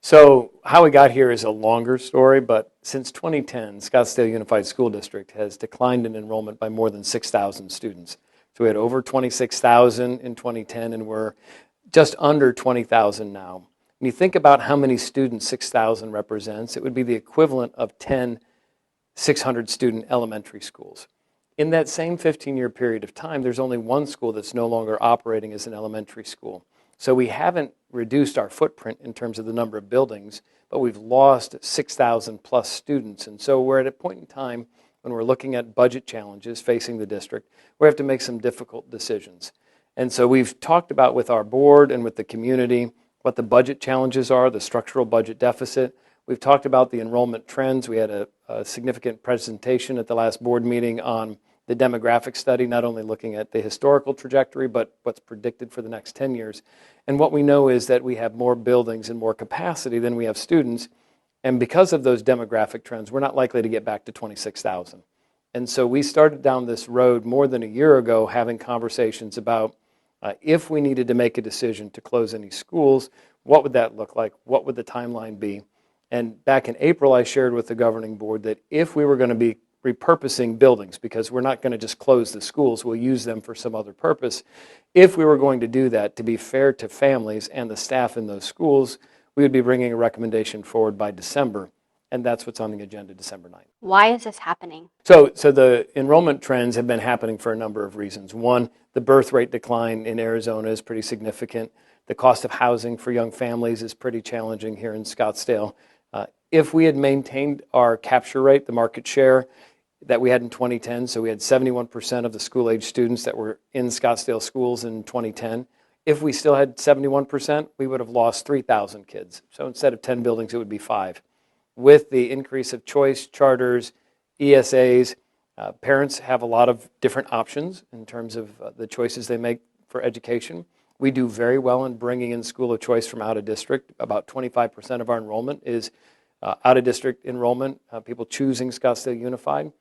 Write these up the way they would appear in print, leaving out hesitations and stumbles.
So how we got here is a longer story, but since 2010, Scottsdale Unified School District has declined in enrollment by more than 6,000 students. So we had over 26,000 in 2010, and we're just under 20,000 now. When you think about how many students 6,000 represents, it would be the equivalent of 10 600-student elementary schools. In that same 15-year period of time, there's only one school that's no longer operating as an elementary school. So we haven't reduced our footprint in terms of the number of buildings, but we've lost 6,000 plus students. And so we're at a point in time when we're looking at budget challenges facing the district, we have to make some difficult decisions. And so we've talked about with our board and with the community what the budget challenges are, the structural budget deficit. We've talked about the enrollment trends. We had a significant presentation at the last board meeting on the demographic study, not only looking at the historical trajectory, but what's predicted for the next 10 years. And what we know is that we have more buildings and more capacity than we have students. And because of those demographic trends, we're not likely to get back to 26,000. And so we started down this road more than a year ago, having conversations about if we needed to make a decision to close any schools, what would that look like? What would the timeline be? And back in April, I shared with the governing board that if we were going to be repurposing buildings, because we're not going to just close the schools, we'll use them for some other purpose. If we were going to do that, to be fair to families and the staff in those schools, we would be bringing a recommendation forward by December, and that's what's on the agenda December 9th. Why is this happening? So the enrollment trends have been happening for a number of reasons. One, the birth rate decline in Arizona is pretty significant. The cost of housing for young families is pretty challenging here in Scottsdale. If we had maintained our capture rate, the market share that we had in 2010, so we had 71% of the school-age students that were in Scottsdale schools in 2010. If we still had 71%, we would have lost 3,000 kids. So instead of 10 buildings, it would be 5. With the increase of choice, charters, ESAs, parents have a lot of different options in terms of the choices they make for education. We do very well in bringing in school of choice from out of district. About 25% of our enrollment is out-of-district enrollment, people choosing Scottsdale Unified.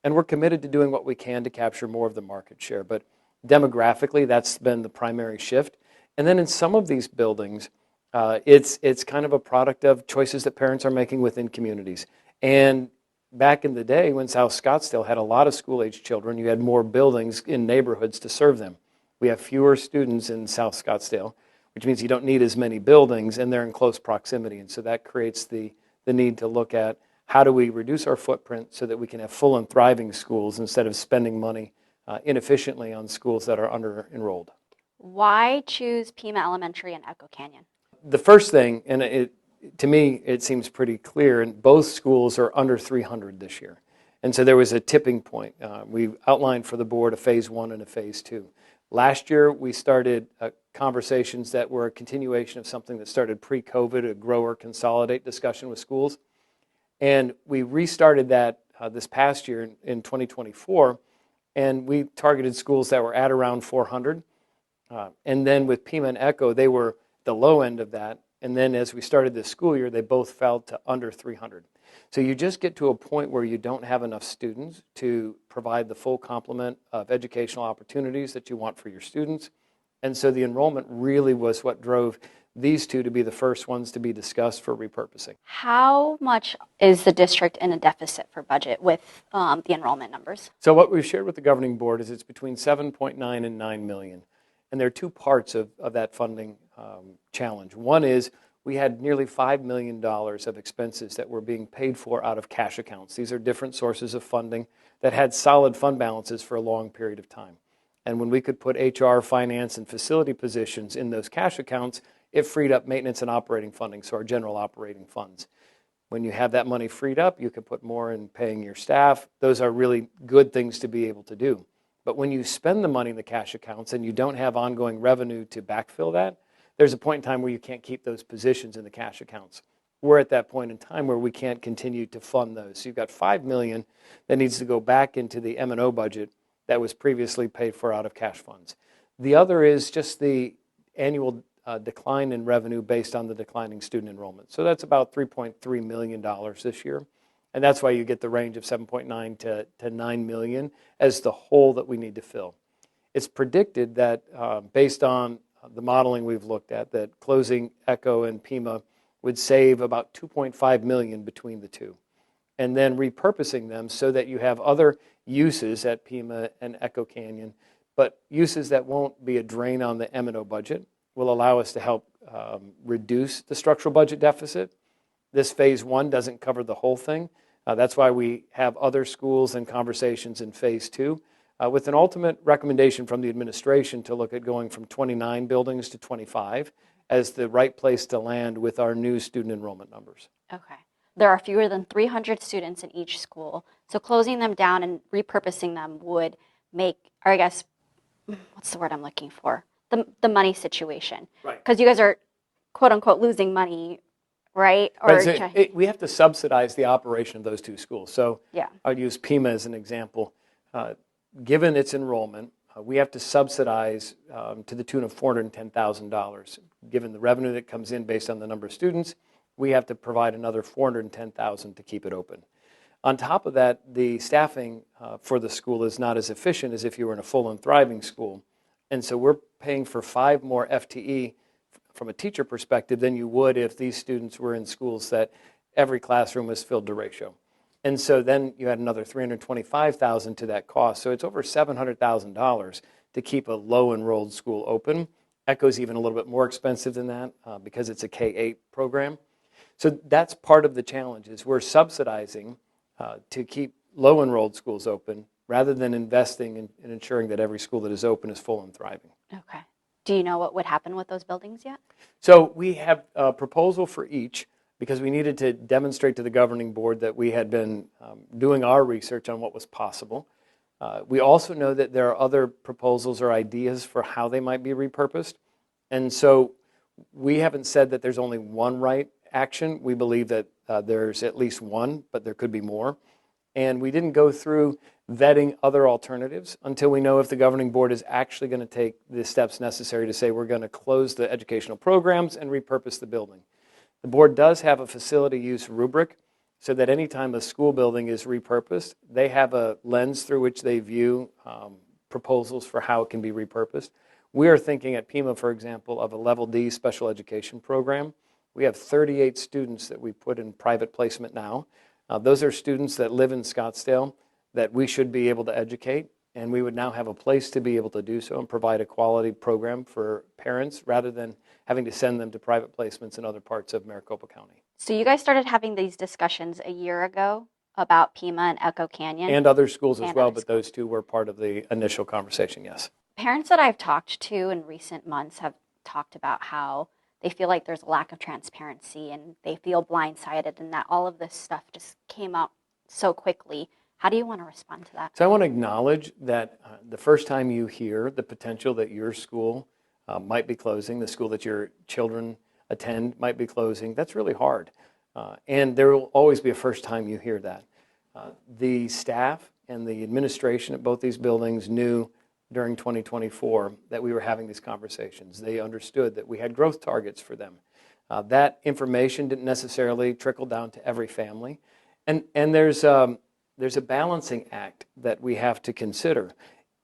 And we're committed to doing what we can to capture more of the market share. But demographically, that's been the primary shift. And then in some of these buildings, it's kind of a product of choices that parents are making within communities. And back in the day when South Scottsdale had a lot of school-age children, you had more buildings in neighborhoods to serve them. We have fewer students in South Scottsdale, which means you don't need as many buildings, and they're in close proximity. And so that creates the need to look at how do we reduce our footprint so that we can have full and thriving schools instead of spending money inefficiently on schools that are under-enrolled. Why choose Pima Elementary and Echo Canyon? The first thing, and to me it seems pretty clear, and both schools are under 300 this year. And so there was a tipping point. We outlined for the board a phase 1 and a phase 2. Last year, we started conversations that were a continuation of something that started pre-COVID, a grow or consolidate discussion with schools. And we restarted that this past year in 2024, and we targeted schools that were at around 400. And then with Pima and Echo, they were the low end of that. And then as we started this school year, they both fell to under 300. So you just get to a point where you don't have enough students to provide the full complement of educational opportunities that you want for your students. And so the enrollment really was what drove these two to be the first ones to be discussed for repurposing. How much is the district in a deficit for budget with the enrollment numbers? So what we've shared with the governing board is it's between 7.9 and 9 million. And there are two parts of that funding challenge. One is we had nearly $5 million of expenses that were being paid for out of cash accounts. These are different sources of funding that had solid fund balances for a long period of time. And when we could put HR, finance, and facility positions in those cash accounts, it freed up maintenance and operating funding, so our general operating funds. When you have that money freed up, you can put more in paying your staff. Those are really good things to be able to do. But when you spend the money in the cash accounts and you don't have ongoing revenue to backfill that, there's a point in time where you can't keep those positions in the cash accounts. We're at that point in time where we can't continue to fund those. So you've got $5 million that needs to go back into the M&O budget that was previously paid for out of cash funds. The other is just the annual decline in revenue based on the declining student enrollment. So that's about $3.3 million this year. And that's why you get the range of 7.9 to 9 million as the hole that we need to fill. It's predicted that based on the modeling we've looked at, that closing Echo and Pima would save about $2.5 million between the two. And then repurposing them so that you have other uses at Pima and Echo Canyon, but uses that won't be a drain on the M&O budget, will allow us to help reduce the structural budget deficit. This phase one doesn't cover the whole thing. That's why we have other schools and conversations in phase two, with an ultimate recommendation from the administration to look at going from 29 buildings to 25 as the right place to land with our new student enrollment numbers. Okay. There are fewer than 300 students in each school, so closing them down and repurposing them would make, or I guess, what's the word I'm looking for? The money situation. Right. Because you guys are, quote unquote, losing money, right? Or Right, so we have to subsidize the operation of those two schools. So yeah. I'd use Pima as an example. Given its enrollment, we have to subsidize to the tune of $410,000. Given the revenue that comes in based on the number of students, we have to provide another $410,000 to keep it open. On top of that, the staffing for the school is not as efficient as if you were in a full and thriving school. And so we're paying for 5 more FTE from a teacher perspective than you would if these students were in schools that every classroom was filled to ratio. And so then you add another $325,000 to that cost. So it's over $700,000 to keep a low enrolled school open. Echo's even a little bit more expensive than that because it's a K-8 program. So that's part of the challenge is we're subsidizing to keep low enrolled schools open rather than investing in ensuring that every school that is open is full and thriving. Okay. Do you know what would happen with those buildings yet? So we have a proposal for each because we needed to demonstrate to the governing board that we had been doing our research on what was possible. We also know that there are other proposals or ideas for how they might be repurposed. And so we haven't said that there's only one right action. We believe that there's at least one, but there could be more. And we didn't go through vetting other alternatives until we know if the governing board is actually going to take the steps necessary to say we're going to close the educational programs and repurpose the building. The board does have a facility use rubric so that anytime a school building is repurposed, they have a lens through which they view proposals for how it can be repurposed. We are thinking at Pima, for example, of a level D special education program. We have 38 students that we put in private placement now. Those are students that live in Scottsdale that we should be able to educate, and we would now have a place to be able to do so and provide a quality program for parents rather than having to send them to private placements in other parts of Maricopa County. So you guys started having these discussions a year ago about Pima and Echo Canyon? And other schools as well, other but those two were part of the initial conversation, yes. Parents that I've talked to in recent months have talked about how they feel like there's a lack of transparency and they feel blindsided and that all of this stuff just came out so quickly. How do you want to respond to that? So I want to acknowledge that the first time you hear the potential that your school might be closing, the school that your children attend might be closing, that's really hard. And there will always be a first time you hear that. The staff and the administration at both these buildings knew during 2024 that we were having these conversations. They understood that we had growth targets for them. That information didn't necessarily trickle down to every family. And there's a balancing act that we have to consider.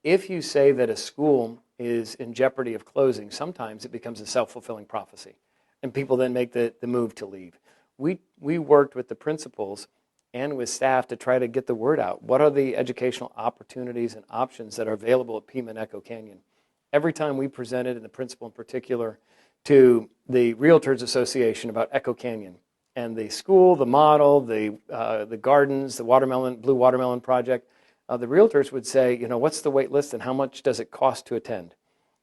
If you say that a school is in jeopardy of closing, sometimes it becomes a self-fulfilling prophecy, and people then make the move to leave. We worked with the principals and with staff to try to get the word out. What are the educational opportunities and options that are available at Pima and Echo Canyon? Every time we presented, and the principal in particular, to the Realtors Association about Echo Canyon and the school, the model, the gardens, the blue watermelon project, the realtors would say, what's the wait list and how much does it cost to attend?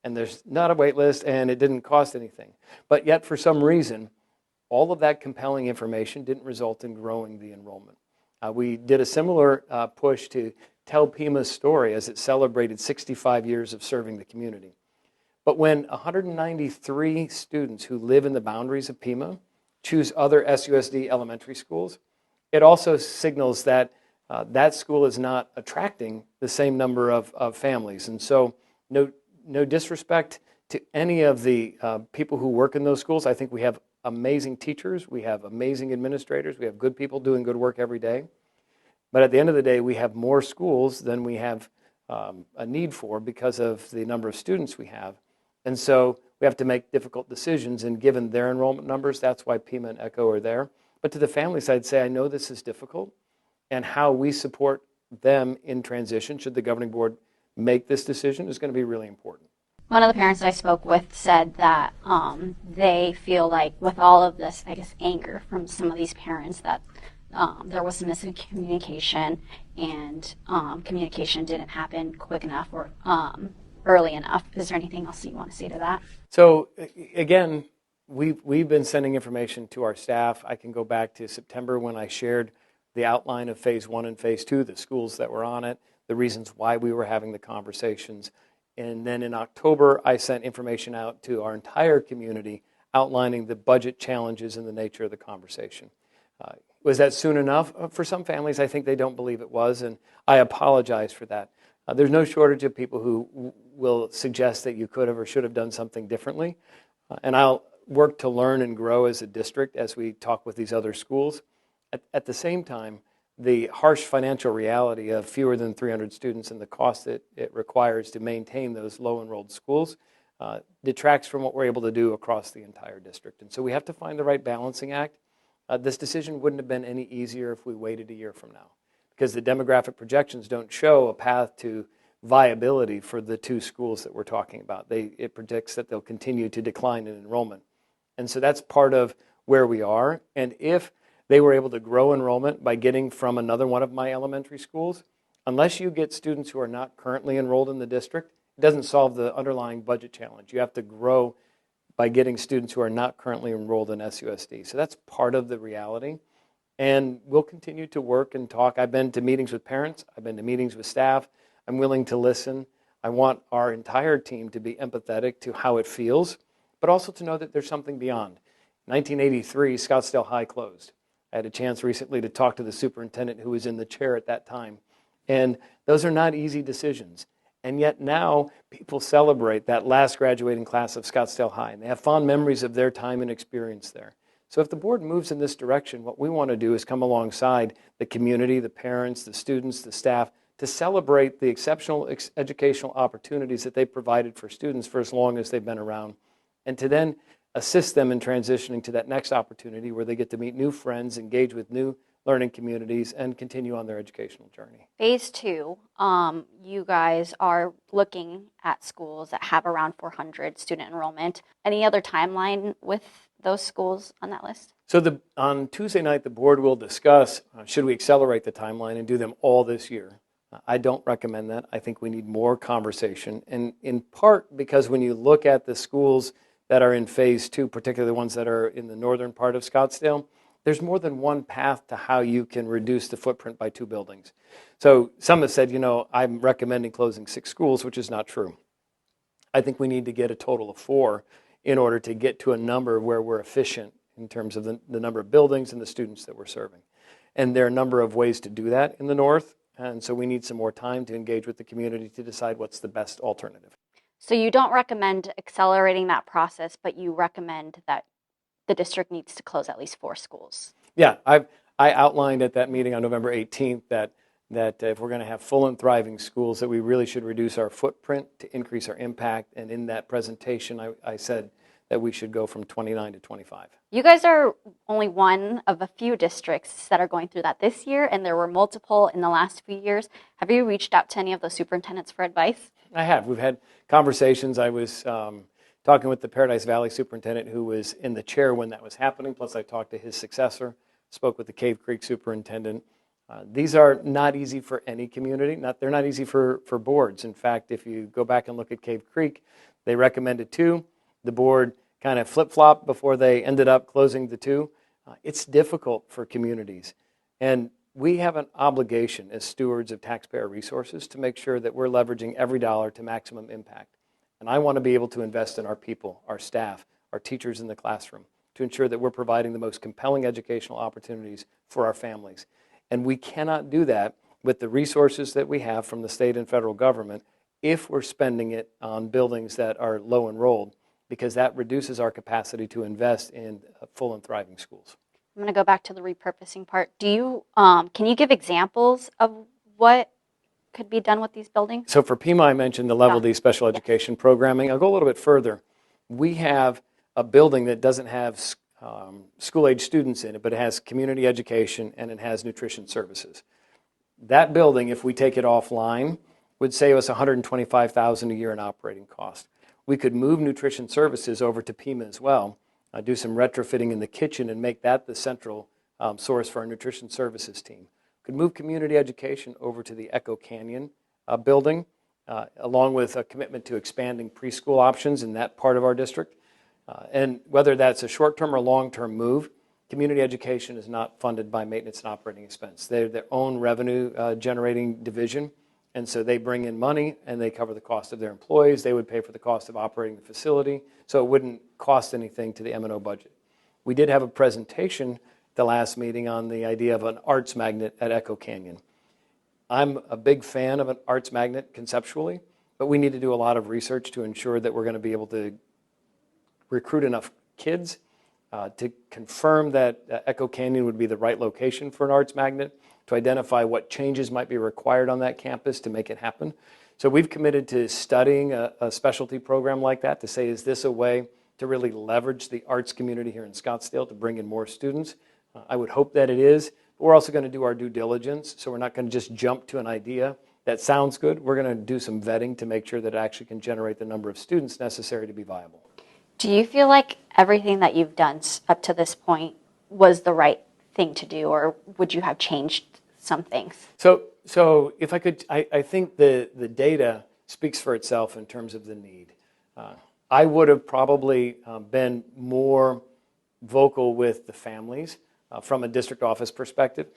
And there's not a wait list and it didn't cost anything. But yet for some reason, all of that compelling information didn't result in growing the enrollment. We did a similar push to tell Pima's story as it celebrated 65 years of serving the community. But when 193 students who live in the boundaries of Pima choose other SUSD elementary schools, it also signals that that school is not attracting the same number of families. And so no disrespect to any of the people who work in those schools. I think we have amazing teachers, we have amazing administrators, we have good people doing good work every day. But at the end of the day, we have more schools than we have a need for because of the number of students we have. And so we have to make difficult decisions, and given their enrollment numbers, that's why Pima and Echo are there. But to the families, I'd say, I know this is difficult, and how we support them in transition, should the governing board make this decision, is going to be really important. One of the parents I spoke with said that they feel like with all of this, I guess, anger from some of these parents that there was some miscommunication and communication didn't happen quick enough or early enough. Is there anything else you want to say to that? So again, we've been sending information to our staff. I can go back to September when I shared the outline of phase 1 and phase 2, the schools that were on it, the reasons why we were having the conversations. And then in October, I sent information out to our entire community outlining the budget challenges and the nature of the conversation. Was that soon enough? For some families, I think they don't believe it was, and I apologize for that. There's no shortage of people who will suggest that you could have or should have done something differently. And I'll work to learn and grow as a district as we talk with these other schools. At the same time, the harsh financial reality of fewer than 300 students and the cost that it requires to maintain those low-enrolled schools detracts from what we're able to do across the entire district. And so we have to find the right balancing act. This decision wouldn't have been any easier if we waited a year from now, because the demographic projections don't show a path to viability for the 2 schools that we're talking about. It predicts that they'll continue to decline in enrollment. And so that's part of where we are. And if they were able to grow enrollment by getting from another one of my elementary schools, unless you get students who are not currently enrolled in the district, it doesn't solve the underlying budget challenge. You have to grow by getting students who are not currently enrolled in SUSD. So that's part of the reality. And we'll continue to work and talk. I've been to meetings with parents. I've been to meetings with staff. I'm willing to listen. I want our entire team to be empathetic to how it feels, but also to know that there's something beyond. 1983, Scottsdale High closed. I had a chance recently to talk to the superintendent who was in the chair at that time. And those are not easy decisions. And yet now people celebrate that last graduating class of Scottsdale High, and they have fond memories of their time and experience there. So if the board moves in this direction, what we want to do is come alongside the community, the parents, the students, the staff, to celebrate the exceptional educational opportunities that they've provided for students for as long as they've been around, and to then assist them in transitioning to that next opportunity where they get to meet new friends, engage with new learning communities, and continue on their educational journey. Phase 2, you guys are looking at schools that have around 400 student enrollment. Any other timeline with those schools on that list? So on Tuesday night, the board will discuss, should we accelerate the timeline and do them all this year? I don't recommend that. I think we need more conversation, and in part because when you look at the schools that are in phase 2, particularly the ones that are in the northern part of Scottsdale, there's more than one path to how you can reduce the footprint by 2 buildings. So some have said, I'm recommending closing 6 schools, which is not true. I think we need to get a total of 4 in order to get to a number where we're efficient in terms of the number of buildings and the students that we're serving. And there are a number of ways to do that in the north, and so we need some more time to engage with the community to decide what's the best alternative. So you don't recommend accelerating that process, but you recommend that the district needs to close at least 4 schools. Yeah, I outlined at that meeting on November 18th that if we're going to have full and thriving schools, that we really should reduce our footprint to increase our impact. And in that presentation, I said that we should go from 29 to 25. You guys are only one of a few districts that are going through that this year, and there were multiple in the last few years. Have you reached out to any of those superintendents for advice? I have. We've had conversations. I was talking with the Paradise Valley superintendent who was in the chair when that was happening, plus I talked to his successor, spoke with the Cave Creek superintendent. These are not easy for any community. They're not easy for boards. In fact, if you go back and look at Cave Creek, they recommended 2. The board kind of flip-flopped before they ended up closing the 2. It's difficult for communities. And we have an obligation as stewards of taxpayer resources to make sure that we're leveraging every dollar to maximum impact. And I want to be able to invest in our people, our staff, our teachers in the classroom to ensure that we're providing the most compelling educational opportunities for our families. And we cannot do that with the resources that we have from the state and federal government if we're spending it on buildings that are low enrolled, because that reduces our capacity to invest in full and thriving schools. I'm going to go back to the repurposing part. Can you give examples of what could be done with these buildings? So for Pima, I mentioned the Level D special education programming. I'll go a little bit further. We have a building that doesn't have school-age students in it, but it has community education and it has nutrition services. That building, if we take it offline, would save us $125,000 a year in operating cost. We could move nutrition services over to Pima as well, do some retrofitting in the kitchen and make that the central source for our nutrition services team. Could move community education over to the Echo Canyon building, along with a commitment to expanding preschool options in that part of our district. And whether that's a short-term or long-term move, community education is not funded by maintenance and operating expense. They're their own revenue generating division, and so they bring in money and they cover the cost of their employees. They would pay for the cost of operating the facility, so it wouldn't cost anything to the M&O budget. We did have a presentation at the last meeting on the idea of an arts magnet at Echo Canyon. I'm a big fan of an arts magnet conceptually, but we need to do a lot of research to ensure that we're going to be able to recruit enough kids to confirm that Echo Canyon would be the right location for an arts magnet, to identify what changes might be required on that campus to make it happen. So we've committed to studying a specialty program like that to say, is this a way to really leverage the arts community here in Scottsdale to bring in more students? I would hope that it is. But we're also going to do our due diligence, so we're not going to just jump to an idea that sounds good. We're going to do some vetting to make sure that it actually can generate the number of students necessary to be viable. Do you feel like everything that you've done up to this point was the right thing to do, or would you have changed some things? So if I could, I think the data speaks for itself in terms of the need. I would have probably been more vocal with the families from a district office perspective.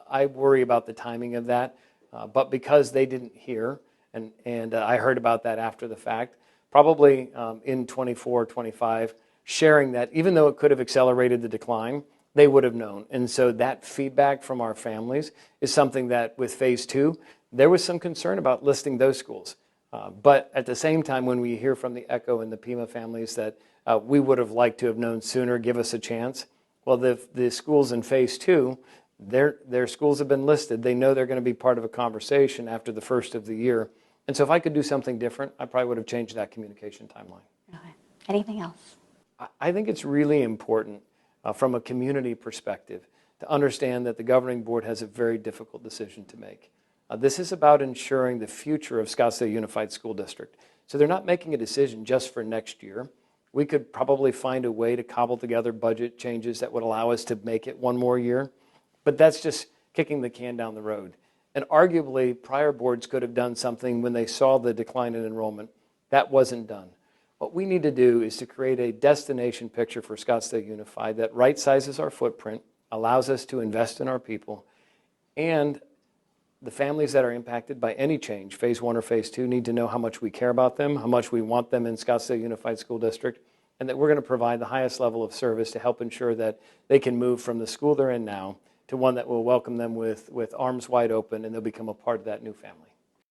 I worry about the timing of that, but because they didn't hear, and I heard about that after the fact, probably in 24, 25, sharing that even though it could have accelerated the decline, they would have known. And so that feedback from our families is something that with phase 2, there was some concern about listing those schools. But at the same time, when we hear from the Echo and the Pima families that we would have liked to have known sooner, give us a chance. Well, the schools in phase 2, their schools have been listed. They know they're going to be part of a conversation after the first of the year. And so if I could do something different, I probably would have changed that communication timeline. Okay. Anything else? I think it's really important from a community perspective to understand that the governing board has a very difficult decision to make. This is about ensuring the future of Scottsdale Unified School District. So they're not making a decision just for next year. We could probably find a way to cobble together budget changes that would allow us to make it one more year, but that's just kicking the can down the road. And arguably, prior boards could have done something when they saw the decline in enrollment. That wasn't done. What we need to do is to create a destination picture for Scottsdale Unified that right-sizes our footprint, allows us to invest in our people, and the families that are impacted by any change, phase 1 or phase 2, need to know how much we care about them, how much we want them in Scottsdale Unified School District, and that we're going to provide the highest level of service to help ensure that they can move from the school they're in now to one that will welcome them with arms wide open, and they'll become a part of that new family.